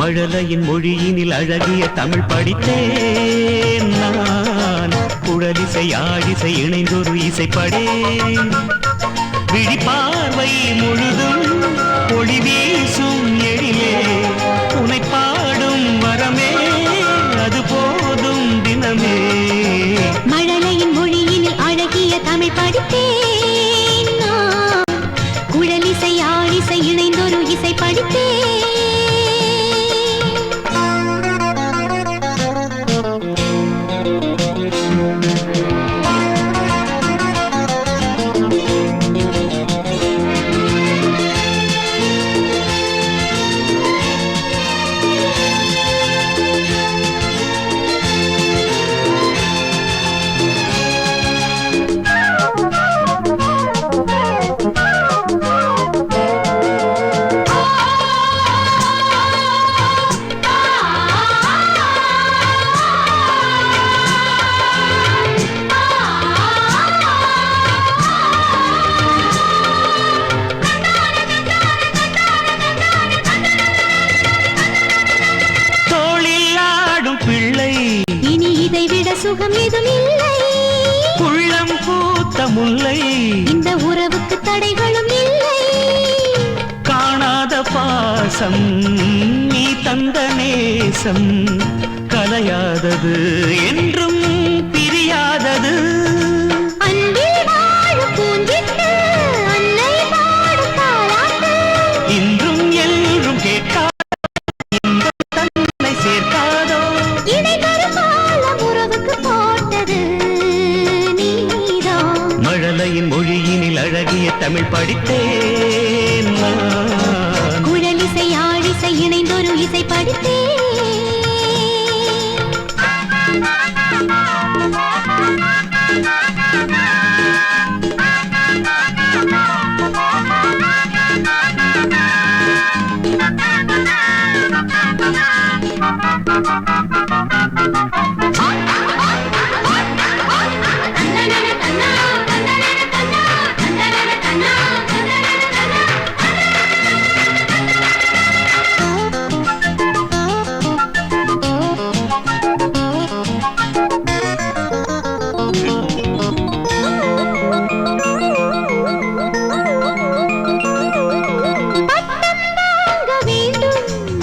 மழலையின் மொழியினில் அழகிய தமிழ் படித்தேன் நான். குழலிசை ஆழிசை இணைந்தொரு இசைப்படே. விழிப்பார்வை முழுதும் ஒளி வீசும் எழிலே. உனை பாடும் வரமே அது போதும் தினமே. மழலையின் மொழியினில் அழகிய தமிழ் படித்தேன் நான். குழலிசை ஆழிசை இணைந்தொரு இசை படித்தேன். சுகம் ஏதும் இல்லை. உள்ளம் பூத்த முல்லை. இந்த உறவுக்கு தடைகளும் இல்லை. காணாத பாசம் நீ தந்த நேசம். கலையாதது என்றும் பிரியாதது. அன்பில் வாழும் பூஞ்சிட்டு அன்னை பாடும் தாலாட்டு. இன்றும் என்றும் கேட்காத தன்னை சேர்க்காதோ. மழலையின் மொழியினில் அழகிய தமிழ் படித்தேன் நான். குழலிசை ஆழிசை இணைந்தொரு இசை படித்தேன்.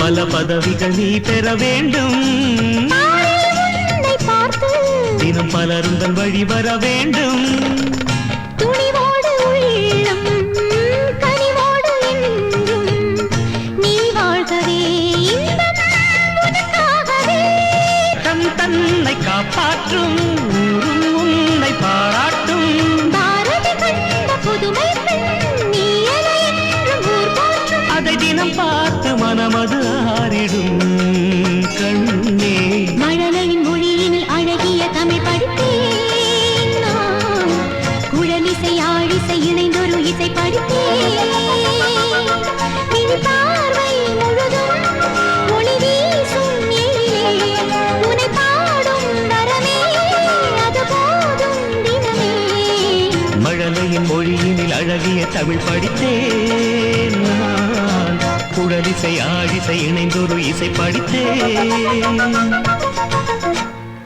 பல பதவிகள் நீ பெற வேண்டும். தினம் பலருந்தன் வழி வர வேண்டும். துணிவோடு உள்ளம் கனிவோடு என்றும் நீ வாழ்கவே தம் தன்னை காப்பாற்றும் உன்னை பாராட்டும். பாரதி கண்ட புதுமை நீ என்றும் ஊர் போற்றும். அதை தினம் பார்த்து மனமது ஆறிடும் கண்ணே. மழலையின் மொழியினில் அழகிய தமிழ் படித்தேன் நான். குழலிசை ஆழிசை இணைந்தொரு இசை படித்தேன். பார்வை முழுதும் ஒளி வீசும் எழிலே. உனை பாடும் வரமே அது போதும் தினமே. மழலையின் மொழியினில் அழகிய தமிழ் படித்தேன் நான். குழலிசை ஆழிசை இணைந்தொரு இசை படித்தேன்.